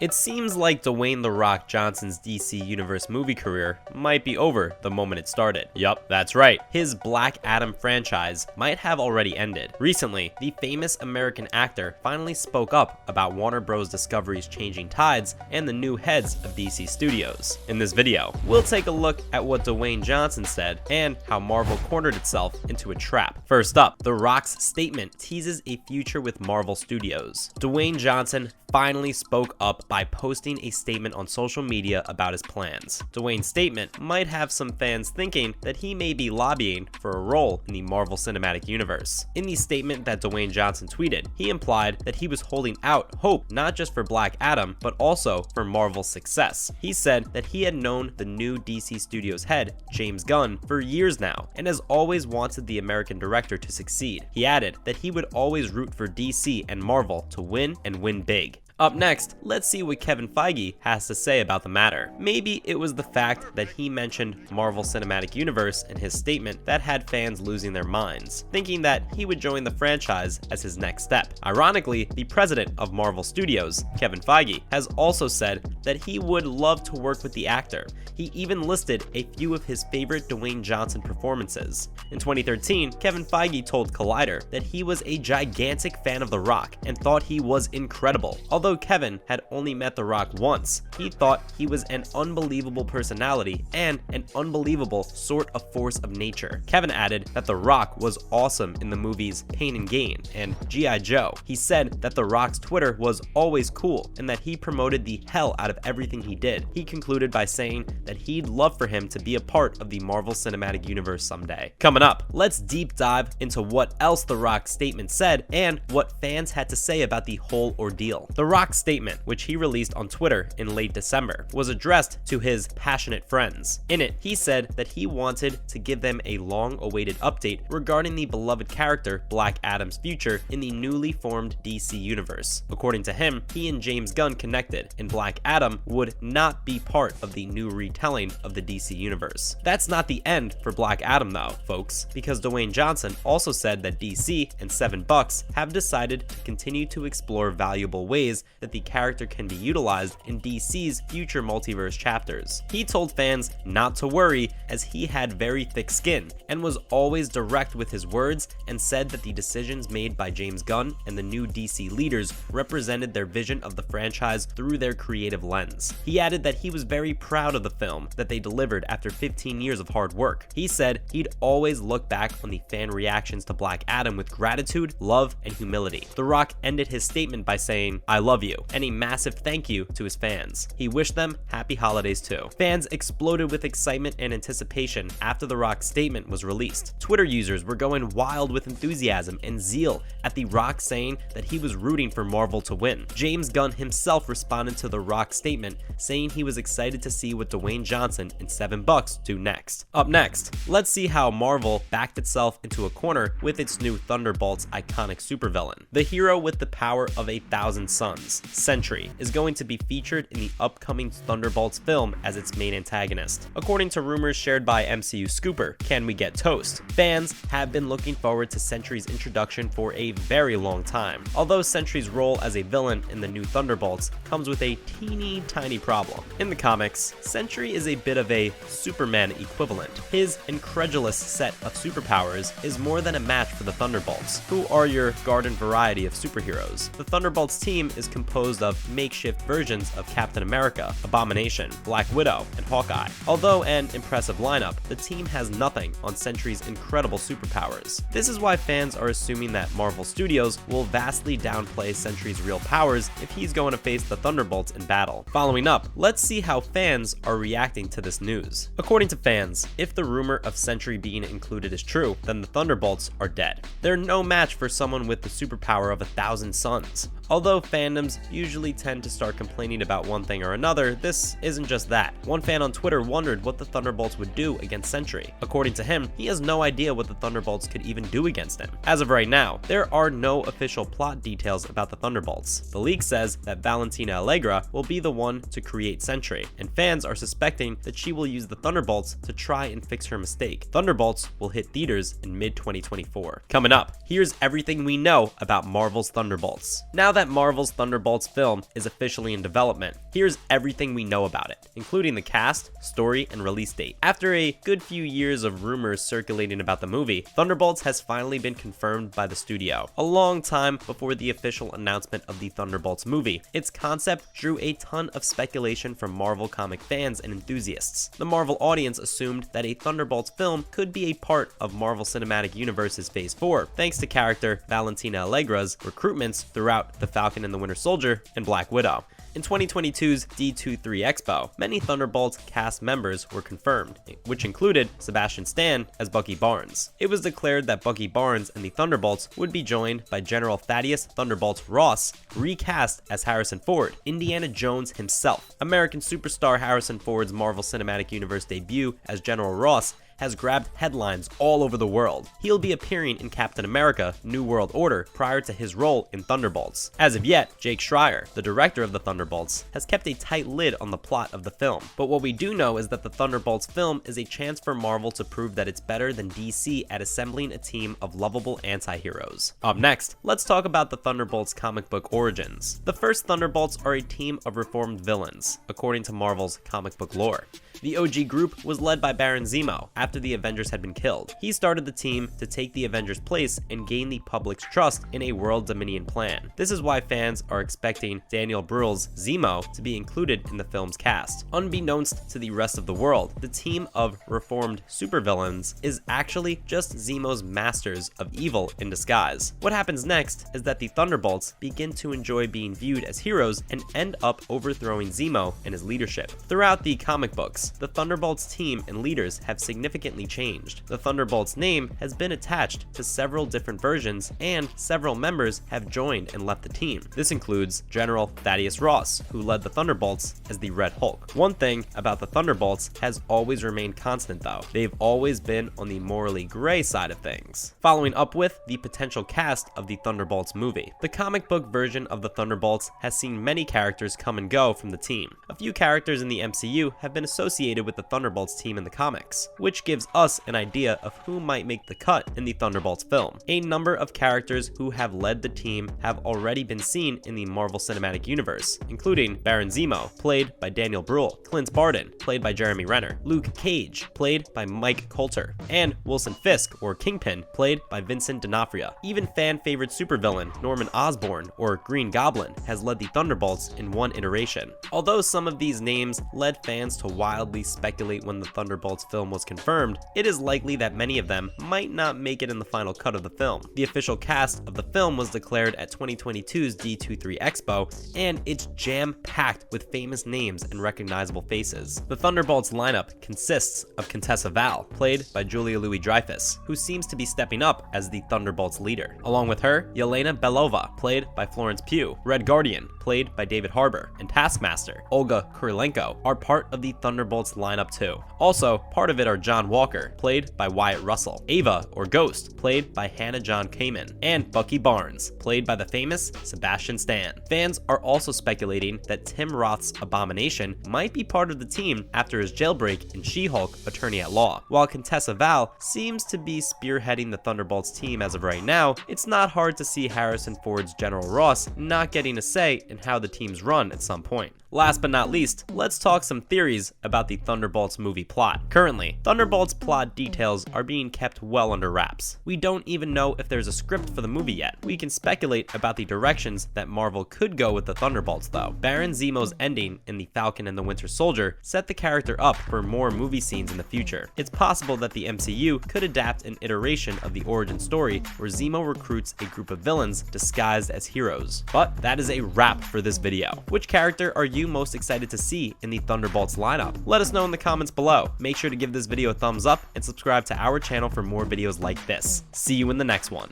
It seems like Dwayne "The Rock" Johnson's DC Universe movie career might be over the moment it started. Yup, that's right. His Black Adam franchise might have already ended. Recently, the famous American actor finally spoke up about Warner Bros. Discovery's changing tides and the new heads of DC Studios. In this video, we'll take a look at what Dwayne Johnson said and how Marvel cornered itself into a trap. First up, The Rock's statement teases a future with Marvel Studios. Dwayne Johnson finally spoke up by posting a statement on social media about his plans. Dwayne's statement might have some fans thinking that he may be lobbying for a role in the Marvel Cinematic Universe. In the statement that Dwayne Johnson tweeted, he implied that he was holding out hope not just for Black Adam, but also for Marvel's success. He said that he had known the new DC Studios head, James Gunn, for years now, and has always wanted the American director to succeed. He added that he would always root for DC and Marvel to win and win big. Up next, let's see what Kevin Feige has to say about the matter. Maybe it was the fact that he mentioned Marvel Cinematic Universe in his statement that had fans losing their minds, thinking that he would join the franchise as his next step. Ironically, the president of Marvel Studios, Kevin Feige, has also said that he would love to work with the actor. He even listed a few of his favorite Dwayne Johnson performances. In 2013, Kevin Feige told Collider that he was a gigantic fan of The Rock and thought he was incredible. Although Kevin had only met The Rock once, he thought he was an unbelievable personality and an unbelievable sort of force of nature. Kevin added that The Rock was awesome in the movies Pain and Gain and G.I. Joe. He said that The Rock's Twitter was always cool and that he promoted the hell out of everything he did. He concluded by saying that he'd love for him to be a part of the Marvel Cinematic Universe someday. Coming up, let's deep dive into what else The Rock's statement said and what fans had to say about the whole ordeal. The Rock's statement, which he released on Twitter in late December, was addressed to his passionate friends. In it, he said that he wanted to give them a long-awaited update regarding the beloved character Black Adam's future in the newly formed DC Universe. According to him, he and James Gunn connected, and Black Adam would not be part of the new retelling of the DC Universe. That's not the end for Black Adam though, folks, because Dwayne Johnson also said that DC and $7 have decided to continue to explore valuable ways that the character can be utilized in DC's future multiverse chapters. He told fans not to worry as he had very thick skin and was always direct with his words and said that the decisions made by James Gunn and the new DC leaders represented their vision of the franchise through their creative lens. He added that he was very proud of the film that they delivered after 15 years of hard work. He said he'd always look back on the fan reactions to Black Adam with gratitude, love, and humility. The Rock ended his statement by saying, "I love you," and a massive thank you to his fans. He wished them happy holidays too. Fans exploded with excitement and anticipation after The Rock's statement was released. Twitter users were going wild with enthusiasm and zeal at The Rock saying that he was rooting for Marvel to win. James Gunn himself responded to The Rock's statement, saying he was excited to see what Dwayne Johnson and $7 do next. Up next, let's see how Marvel backed itself into a corner with its new Thunderbolts iconic supervillain. The hero with the power of 1,000 suns, Sentry, is going to be featured in the upcoming Thunderbolts film as its main antagonist. According to rumors shared by MCU Scooper, Can We Get Toast? Fans have been looking forward to Sentry's introduction for a very long time. Although Sentry's role as a villain in the new Thunderbolts comes with a teeny tiny problem. In the comics, Sentry is a bit of a Superman equivalent. His incredulous set of superpowers is more than a match for the Thunderbolts, who are your garden variety of superheroes. The Thunderbolts team is composed of makeshift versions of Captain America, Abomination, Black Widow, and Hawkeye. Although an impressive lineup, the team has nothing on Sentry's incredible superpowers. This is why fans are assuming that Marvel Studios will vastly downplay Sentry's real powers if he's going to face the Thunderbolts in battle. Following up, let's see how fans are reacting to this news. According to fans, if the rumor of Sentry being included is true, then the Thunderbolts are dead. They're no match for someone with the superpower of 1,000 suns. Although fandoms usually tend to start complaining about one thing or another, this isn't just that. One fan on Twitter wondered what the Thunderbolts would do against Sentry. According to him, he has no idea what the Thunderbolts could even do against him. As of right now, there are no official plot details about the Thunderbolts. The leak says that Valentina Allegra will be the one to create Sentry, and fans are suspecting that she will use the Thunderbolts to try and fix her mistake. Thunderbolts will hit theaters in mid-2024. Coming up, here's everything we know about Marvel's Thunderbolts. Now that Marvel's Thunderbolts Thunderbolts film is officially in development. Here's everything we know about it, including the cast, story, and release date. After a good few years of rumors circulating about the movie, Thunderbolts has finally been confirmed by the studio, a long time before the official announcement of the Thunderbolts movie. Its concept drew a ton of speculation from Marvel comic fans and enthusiasts. The Marvel audience assumed that a Thunderbolts film could be a part of Marvel Cinematic Universe's Phase 4, thanks to character Valentina Allegra's recruitments throughout The Falcon and the Winter Soldier and Black Widow. In 2022's D23 Expo, many Thunderbolts cast members were confirmed, which included Sebastian Stan as Bucky Barnes. It was declared that Bucky Barnes and the Thunderbolts would be joined by General Thaddeus Thunderbolts Ross, recast as Harrison Ford, Indiana Jones himself. American superstar Harrison Ford's Marvel Cinematic Universe debut as General Ross has grabbed headlines all over the world. He'll be appearing in Captain America: New World Order prior to his role in Thunderbolts. As of yet, Jake Schreier, the director of the Thunderbolts, has kept a tight lid on the plot of the film. But what we do know is that the Thunderbolts film is a chance for Marvel to prove that it's better than DC at assembling a team of lovable anti-heroes. Up next, let's talk about the Thunderbolts comic book origins. The first Thunderbolts are a team of reformed villains, according to Marvel's comic book lore. The OG group was led by Baron Zemo after the Avengers had been killed. He started the team to take the Avengers' place and gain the public's trust in a world dominion plan. This is why fans are expecting Daniel Bruhl's Zemo to be included in the film's cast. Unbeknownst to the rest of the world, the team of reformed supervillains is actually just Zemo's masters of evil in disguise. What happens next is that the Thunderbolts begin to enjoy being viewed as heroes and end up overthrowing Zemo and his leadership. Throughout the comic books, the Thunderbolts team and leaders have significantly changed. The Thunderbolts name has been attached to several different versions, and several members have joined and left the team. This includes General Thaddeus Ross, who led the Thunderbolts as the Red Hulk. One thing about the Thunderbolts has always remained constant though. They've always been on the morally gray side of things. Following up with the potential cast of the Thunderbolts movie. The comic book version of the Thunderbolts has seen many characters come and go from the team. A few characters in the MCU have been associated with the Thunderbolts team in the comics, which gives us an idea of who might make the cut in the Thunderbolts film. A number of characters who have led the team have already been seen in the Marvel Cinematic Universe, including Baron Zemo, played by Daniel Bruhl, Clint Barton, played by Jeremy Renner, Luke Cage, played by Mike Colter, and Wilson Fisk, or Kingpin, played by Vincent D'Onofrio. Even fan-favorite supervillain Norman Osborn, or Green Goblin, has led the Thunderbolts in one iteration. Although some of these names led fans to wildly speculate when the Thunderbolts film was confirmed, it is likely that many of them might not make it in the final cut of the film. The official cast of the film was declared at 2022's D23 Expo, and it's jam-packed with famous names and recognizable faces. The Thunderbolts lineup consists of Contessa Val, played by Julia Louis-Dreyfus, who seems to be stepping up as the Thunderbolts leader. Along with her, Yelena Belova, played by Florence Pugh, Red Guardian, played by David Harbour, and Taskmaster, Olga Kurylenko, are part of the Thunderbolts lineup too. Also, part of it are John Walker, played by Wyatt Russell, Ava, or Ghost, played by Hannah John Kamen, and Bucky Barnes, played by the famous Sebastian Stan. Fans are also speculating that Tim Roth's Abomination might be part of the team after his jailbreak in She-Hulk: Attorney at Law. While Contessa Val seems to be spearheading the Thunderbolts team as of right now, it's not hard to see Harrison Ford's General Ross not getting a say in how the teams run at some point. Last but not least, let's talk some theories about the Thunderbolts movie plot. Currently, Thunderbolts plot details are being kept well under wraps. We don't even know if there's a script for the movie yet. We can speculate about the directions that Marvel could go with the Thunderbolts though. Baron Zemo's ending in The Falcon and the Winter Soldier set the character up for more movie scenes in the future. It's possible that the MCU could adapt an iteration of the origin story where Zemo recruits a group of villains disguised as heroes. But that is a wrap for this video. Which character are you most excited to see in the Thunderbolts lineup? Let us know in the comments below. Make sure to give this video a thumbs up and subscribe to our channel for more videos like this. See you in the next one.